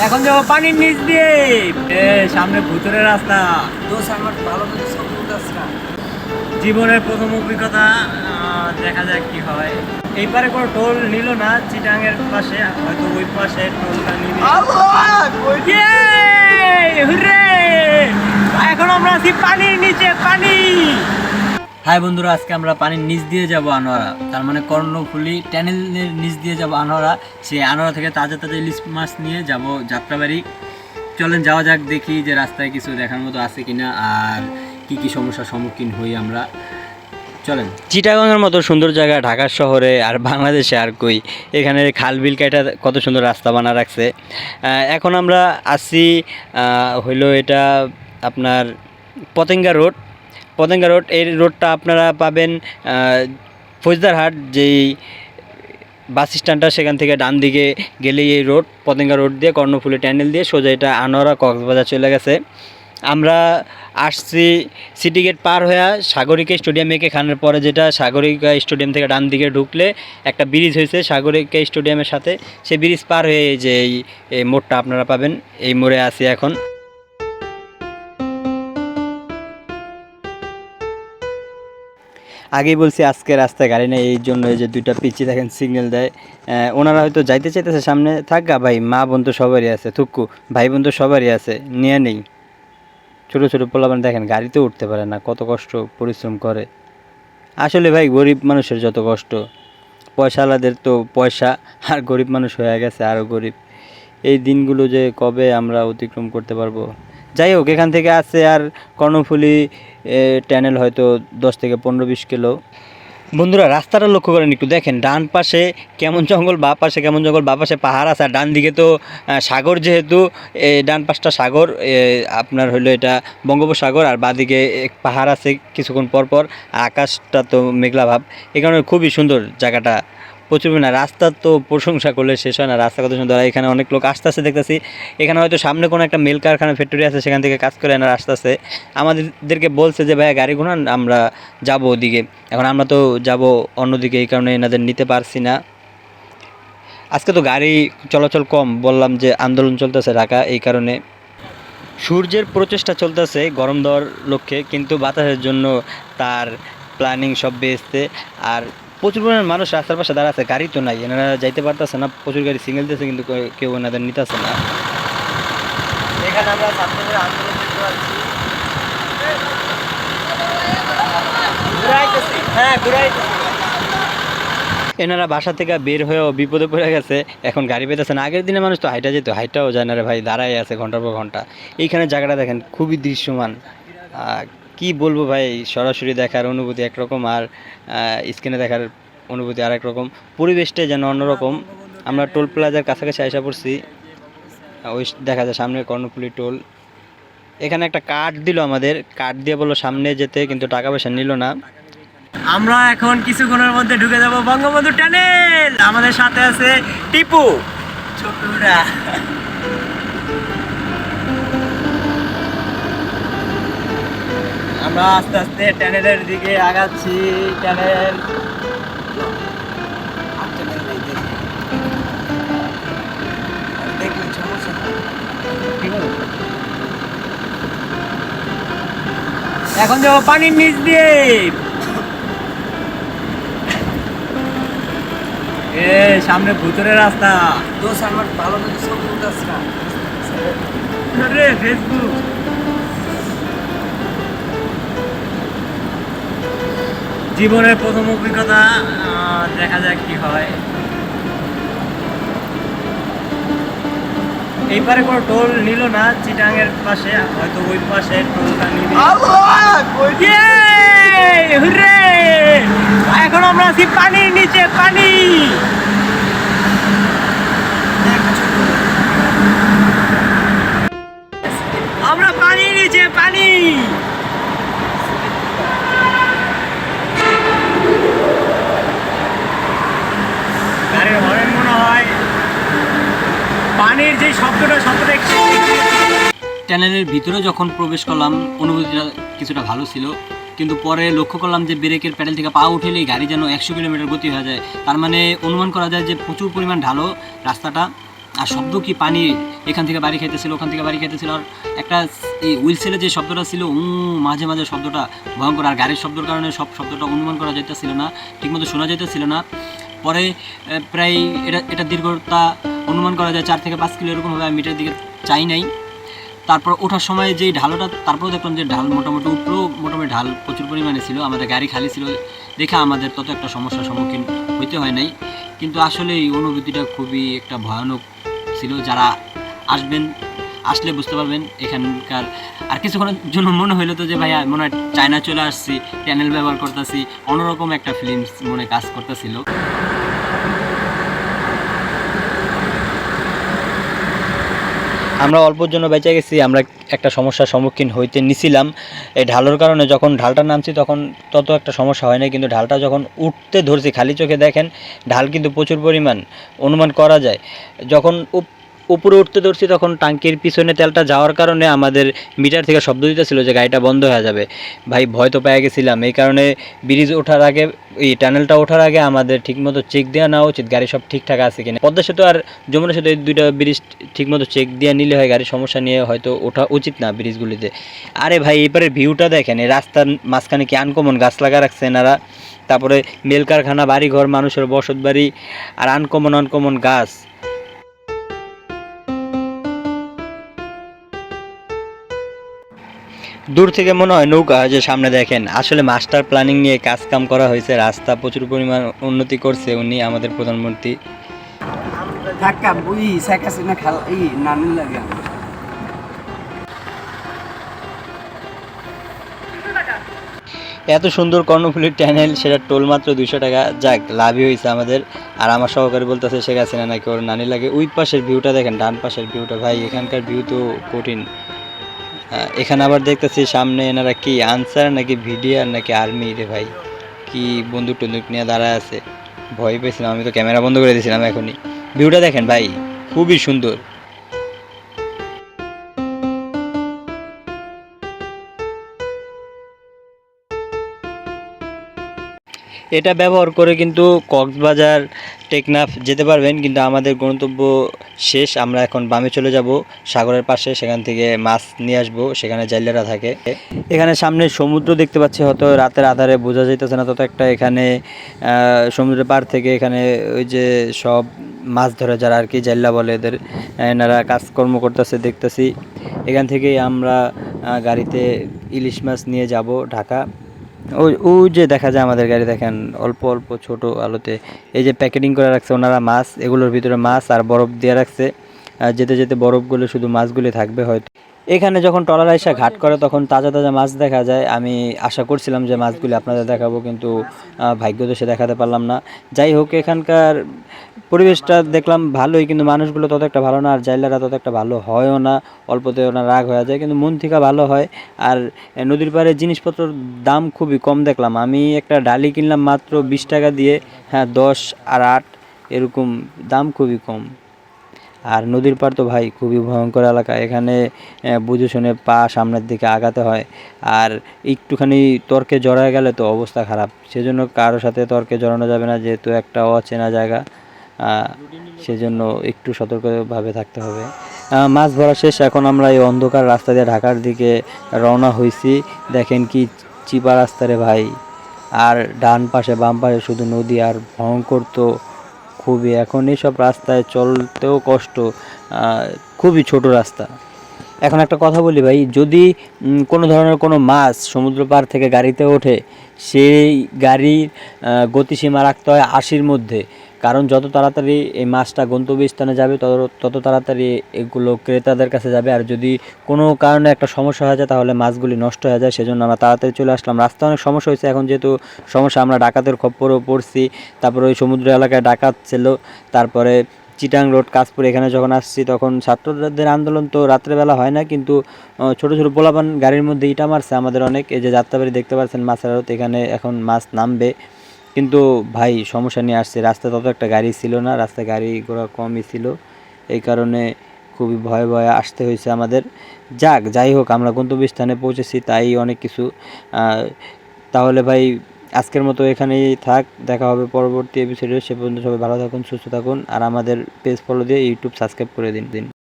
এখন যাবো পানির নিচ দিয়ে। সামনে ভুতুরে রাস্তা। জীবনের প্রথম অভিজ্ঞতা, দেখা যাক কি হয়। এই পারে কোনো টোল নিল না, চিটাঙের পাশে হয়তো ওই পাশে টোলটা নিবে। এখন আমরা আছি পানির নিচে, পানি। হাই বন্ধুরা, আজকে আমরা পানির নিচ দিয়ে যাব আনোয়ারা, তার মানে কর্ণফুলী ট্যানেলের নিচ দিয়ে যাব আনোয়ারা। সেই আনোয়ারা থেকে তাজা তাজা ইলিশ মাছ নিয়ে যাব যাত্রাবাড়ি। চলেন যাওয়া যাক, দেখি যে রাস্তায় কিছু দেখার মতো আছে কিনা আর কি কি সমস্যার সম্মুখীন হই আমরা। চলেন। চিটাগংয়ের মতো সুন্দর জায়গা ঢাকা শহরে আর বাংলাদেশে আর কই। এখানে খাল বিল কাটা কত সুন্দর রাস্তা বানা রাখছে। এখন আমরা আসছি হইলো এটা আপনার পতেঙ্গা রোড। পতেঙ্গা রোড, এই রোডটা আপনারা পাবেন ফৌজদারহাট যেই বাস স্ট্যান্ডটা, সেখান থেকে ডান দিকে গেলেই এই রোড, পতেঙ্গা রোড দিয়ে কর্ণফুলী ট্যানেল দিয়ে সোজা এটা আনোয়ারা কক্সবাজার চলে গেছে। আমরা আসছি সিটি গেট পার হয়ে সাগরিকা স্টেডিয়ামে খানের পরে, যেটা সাগরিকা স্টেডিয়াম থেকে ডান দিকে ঢুকলে একটা ব্রিজ হয়েছে সাগরিকা স্টেডিয়ামের সাথে, সেই ব্রিজ পার হয়ে যে এই মোড়টা আপনারা পাবেন। এই মোড়ে আছি এখন। আগেই বলছি আজকে রাস্তায় গাড়ি নেই, এই জন্য এই যে দুইটা পিচ্ছি দেখেন সিগন্যাল দেয়। ওনারা হয়তো যাইতে চাইতেছে সামনে, থাকা ভাই, মা বোন তো সবারই আছে, থুক্কু ভাই বোন তো সবারই আছে, নিয়ে নেই। ছোটো ছোটো পোলাপান দেখেন গাড়িতেও উঠতে পারে না, কত কষ্ট পরিশ্রম করে। আসলে ভাই গরিব মানুষের যত কষ্ট, পয়সাওয়ালাদের তো পয়সা, আর গরিব মানুষ হয়ে গেছে আরও গরিব। এই দিনগুলো যে কবে আমরা অতিক্রম করতে পারবো। যাই হোক, এখান থেকে আছে আর কর্ণফুলী ট্যানেল হয়তো 10 থেকে 15-20 কিলো। বন্ধুরা রাস্তাটা লক্ষ্য করেন একটু, দেখেন ডান পাশে কেমন জঙ্গল, বা পাশে কেমন জঙ্গল, বা পাশে পাহাড় আছে, আর ডান দিকে তো সাগর, যেহেতু ডান পাশটা সাগর, আপনার হলো এটা বঙ্গোপসাগর, আর বাদিকে পাহাড় আছে কিছুক্ষণ পর পর, আর আকাশটা তো মেঘলা ভাব। এই কারণে খুবই সুন্দর জায়গাটা, প্রচুর না। রাস্তা তো প্রশংসা করলে শেষ হয় না, রাস্তা কত সুন্দর। এখানে অনেক লোক আসতে আসতে দেখতেছি। এখানে হয়তো সামনে কোনো একটা মিল কারখানা, ফ্যাক্টরি আছে, সেখান থেকে কাজ করে এনারা আসতেছে। আমাদেরকে বলছে যে ভাইয়া গাড়ি ঘোরান, আমরা যাব ওদিকে। এখন আমরা তো যাব অন্যদিকে, এই কারণে এনাদের নিতে পারছি না। আজকে তো গাড়ি চলাচল কম, বললাম যে আন্দোলন চলতেছে ঢাকা, এই কারণে। সূর্যের প্রচেষ্টা চলতেছে গরম দেওয়ার লক্ষ্যে, কিন্তু বাতাসের জন্য তার প্ল্যানিং সব বেসতে। আর প্রচুর পরিমাণ মানুষ রাস্তার পাশে দাঁড়া আছে, গাড়ি তো নাই, এনারা যাইতে পারতেছে না, প্রচুর গাড়ি সিগন্যাল দিতেছে, কিন্তু কেউ এনাদের নিতেছে না। এখানে আমরা ছাত্রদের আন্দোলন দেখতে পাচ্ছি। হ্যাঁ, এনারা বাসা থেকে বের হয়েও বিপদে পড়ে গেছে, এখন গাড়ি পেতেছে না। আগের দিনে মানুষ তো হাইটা যেত, হাইটাও যায় না রে ভাই, দাঁড়াই আছে ঘন্টার পর ঘন্টা। এইখানে জায়গাটা দেখেন খুবই দৃশ্যমান। কি বলবো ভাই, সরাসরি দেখার অনুভূতি একরকম, আর স্ক্রিনে দেখার অনুভূতি আর একরকম। পরিবেশটাই যেন অন্যরকম। আমরা টোল প্লাজার কাছাকাছি আশা করছি, ওই দেখা যায় সামনে কর্ণফুলী টোল। এখানে একটা কার্ড দিল আমাদের, কার্ড দিয়ে বললো সামনে যেতে, কিন্তু টাকা পয়সা নিল না। আমরা এখন কিছুক্ষণের মধ্যে ঢুকে যাব বঙ্গবন্ধু ট্যানেল। আমাদের সাথে আছে টিপু, ছোটুরা। আমরা আস্তে আস্তে ট্যানেলের দিকে আগাচ্ছি। ট্যানেল এখন যাবো পানির নিচ দিয়ে। সামনে ভুতুরে রাস্তা। আমার ভালো ফেসবুক। জীবনের প্রথম অভিজ্ঞতা, দেখা যাক কি হয়। এই পারে কোনো টোল নিল না, চিটাঙের পাশে হয়তো ওই পাশে টোলটা নিবে। এখন আমরা আছি পানির নিচে, পানি। আমরা পানির নিচে, পানি। গাড়ির হরেন মনে হয় পানির যে শব্দটা ট্যানেলের ভিতরে যখন প্রবেশ করলাম, অনুভূতিটা কিছুটা ভালো ছিল, কিন্তু পরে লক্ষ্য করলাম যে ব্রেকের প্যাডেল থেকে পা উঠেলেই গাড়ি যেন 100 কিলোমিটার গতি হয়ে যায়। তার মানে অনুমান করা যায় যে প্রচুর পরিমাণ ঢালো রাস্তাটা। আর শব্দ কি পানি এখান থেকে বাড়ি খাইতেছিল, ওখান থেকে বাড়ি খাইতেছিল। আর একটা এই হুইলসেলের যে শব্দটা ছিল মাঝে মাঝে শব্দটা ভয়ঙ্কর। আর গাড়ির শব্দের কারণে সব শব্দটা অনুমান করা যাইতেছিল না, ঠিকমতো শোনা যাইতেছিল না। পরে প্রায় এটা দীর্ঘতা অনুমান করা যায় 4 থেকে 5 কিলো এরকম হবে, আমি মিটার দিকে চাই নাই। তারপর ওঠার সময় যেই ঢালোটা, তারপরেও দেখলাম যে ঢাল মোটামুটি উপরেও মোটামুটি ঢাল প্রচুর পরিমাণে ছিল। আমাদের গাড়ি খালি ছিল দেখে আমাদের তত একটা সমস্যার সম্মুখীন হইতে হয় নাই। কিন্তু আসলে এই অনুভূতিটা খুবই একটা ভয়ানক ছিল। যারা আসবেন, আসলে বুঝতে পারবেন এখানকার। আর কিছুক্ষণের জন্য মনে হইলো তো যে ভাইয়া মনে হয় চায়না চলে আসছি, ট্যানেল ব্যবহার করতেছি, অন্যরকম একটা ফিলিংস মনে কাজ করতেছিল। আমরা অল্পর জন্য বেঁচে গেছি, আমরা একটা সমস্যার সম্মুখীন হইতে নিছিলাম এই ঢালোর কারণে। যখন ঢালটা নামছি তখন তত একটা সমস্যা হয় না, কিন্তু ঢালটা যখন উঠতে ধরছি খালি চোখে দেখেন ঢাল কিন্তু প্রচুর পরিমাণ অনুমান করা যায়। যখন উপরে উঠতে ধরছি তখন টাঙ্কির পিছনে তেলটা যাওয়ার কারণে আমাদের মিটার থেকে শব্দ দিতেছিল যে গাড়িটা বন্ধ হয়ে যাবে। ভাই ভয় তো পেয়ে গেছিলাম। এই কারণে ব্রিজ ওঠার আগে, এই টানেলটা ওঠার আগে আমাদের ঠিকমতো চেক দেওয়া নেওয়া উচিত গাড়ি সব ঠিকঠাক আছে কিনা। পদ্মা সেতু আর যমুনা সেতু এই দুইটা ব্রিজ ঠিকমতো চেক দিয়ে নিলে হয়, গাড়ির সমস্যা নিয়ে হয়তো ওঠা উচিত না ব্রিজগুলিতে। আরে ভাই এবারে ভিউটা দেখেন, এই রাস্তার মাঝখানে কি আনকমন গাছ লাগা রাখছে এনারা। তারপরে মেল কারখানা, বাড়িঘর, মানুষের বসত বাড়ি, আর আনকমন আনকমন গাছ। দূর থেকে মনে হয় নৌকা, যে সামনে দেখেন। আসলে মাস্টার প্ল্যানিং নিয়ে কাজ কাম করা হয়েছে, রাস্তা প্রচুর পরিমাণ উন্নতি করছে উনি আমাদের প্রধানমন্ত্রী। এত সুন্দর কর্ণফুলীর ট্যানেল, সেটা টোল মাত্র 200 টাকা। যাক, লাভই হয়েছে আমাদের। আর আমার সহকারী বলতেছে শেখ হাসিনা নাকি ওর নানি লাগে। ওই পাশের ভিউটা দেখেন, ডান পাশের ভিউটা, ভাই এখানকার ভিউ তো কঠিন। এখানে আবার দেখতেছি সামনে এনারা কি আনসার নাকি ভিডিআর নাকি আর্মি রে ভাই, কি বন্দুক টন্দুক নিয়ে দাঁড়ায় আছে। ভয় পেয়েছিলাম, আমি তো ক্যামেরা বন্ধ করে দিয়েছিলাম এখনই। ভিউটা দেখেন ভাই, খুবই সুন্দর। এটা ব্যবহার করে কিন্তু কক্সবাজার, টেকনাফ যেতে পারবেন, কিন্তু আমাদের গন্তব্য শেষ। আমরা এখন বামে চলে যাব সাগরের পাশে, সেখান থেকে মাছ নিয়ে আসবো, সেখানে জাইলেরা থাকে। এখানে সামনে সমুদ্র দেখতে পাচ্ছি, হয়তো রাতের আধারে বোঝা যাইতেছে না তত একটা। এখানে সমুদ্রের পাড় থেকে এখানে ওই যে সব মাছ ধরে যারা আর কি, জাইল্লা বলে এদের, এনারা কাজকর্ম করতেছে দেখতেছি। এখান থেকেই আমরা গাড়িতে ইলিশ মাছ নিয়ে যাব ঢাকা। ওই ওই যে দেখা যায় আমাদের গাড়ি, দেখেন অল্প অল্প ছোট আলোতে এই যে প্যাকেটিং করে রাখছে ওনারা মাছ, এগুলোর ভিতরে মাছ আর বরফ দিয়ে রাখছে। যেতে যেতে বরফগুলো শুধু মাছগুলি থাকবে হয়তো। এখানে যখন ট্রলার আইসা ঘাট করে তখন তাজা তাজা মাছ দেখা যায়। আমি আশা করছিলাম যে মাছগুলি আপনাদের দেখাবো, কিন্তু ভাগ্যদোষে দেখাতে পারলাম না। যাই হোক, এখানকার পরিবেশটা দেখলাম ভালোই, কিন্তু মানুষগুলো তত একটা ভালো না, আর জাইলারা তত একটা ভালো হয়ও না। অল্পতে ওনার রাগ হয়ে যায়, কিন্তু মন থেকে ভালো হয়। আর নদীর পাড়ে জিনিসপত্রের দাম খুবই কম দেখলাম। আমি একটা ডালি কিনলাম মাত্র 20 টাকা দিয়ে, হ্যাঁ 10 আর 8 এরকম, দাম খুবই কম। আর নদীর পাড় তো ভাই খুবই ভয়ঙ্কর এলাকা, এখানে বুঝে শুনে পা সামনের দিকে আগাতে হয়। আর একটুখানি তর্কে জড়ায় গেলে তো অবস্থা খারাপ, সেজন্য কারোর সাথে তর্কে জড়ানো যাবে না, যেহেতু একটা অচেনা জায়গা। সেজন্য একটু সতর্কভাবে থাকতে হবে। মাছ ধরা শেষ, এখন আমরা এই অন্ধকার রাস্তা দিয়ে ঢাকার দিকে রওনা হয়েছি। দেখেন কি চিপা রাস্তা রে ভাই, আর ডান পাশে বাম পাশে শুধু নদী, আর ভয়ঙ্কর তো খুবই। এখন এইসব রাস্তায় চলতেও কষ্ট, খুবই ছোট রাস্তা। এখন একটা কথা বলি ভাই, যদি কোনো ধরনের কোনো মাছ সমুদ্র পার থেকে গাড়িতে ওঠে, সেই গাড়ির গতিসীমা রাখতে হয় 80-র মধ্যে। কারণ যত তাড়াতাড়ি এই মাছটা গন্তব্যস্থানে যাবে তত তাড়াতাড়ি এগুলো ক্রেতাদের কাছে যাবে। আর যদি কোনো কারণে একটা সমস্যা হয়ে যায় তাহলে মাছগুলি নষ্ট হয়ে যায়। সেজন্য আমরা তাড়াতাড়ি চলে আসলাম। রাস্তা অনেক সমস্যা হয়েছে, এখন যেহেতু সমস্যা, আমরা ডাকাতের খপ্পরেও পড়ছি। তারপরে ওই সমুদ্র এলাকায় ডাকাত ছিল। তারপরে চিটাং রোড, কাশপুর, এখানে যখন আসছি তখন ছাত্রদের আন্দোলন তো রাত্রেবেলা হয় না, কিন্তু ছোটো ছোটো পোলাপান গাড়ির মধ্যে ইটা মারছে আমাদের অনেক। এই যে যাত্রাবাড়ি দেখতে পাচ্ছেন, মাছের আড়ত, এখানে এখন মাছ নামবে। কিন্তু ভাই সমস্যা নিয়ে আসছে, রাস্তায় তত একটা গাড়ি ছিল না, রাস্তায় গাড়ি ঘোড়া কমই ছিল। এই কারণে খুবই ভয়ে ভয়ে আসতে হয়েছে আমাদের। যাই হোক, আমরা গন্তব্যস্থানে পৌঁছেছি, তাই অনেক কিছু। তাহলে ভাই আজকের মতো এখানেই থাক, দেখা হবে পরবর্তী এপিসোডে। সে পর্যন্ত সবাই ভালো থাকুন, সুস্থ থাকুন, আর আমাদের পেজ ফলো দিয়ে ইউটিউব সাবস্ক্রাইব করে দিন।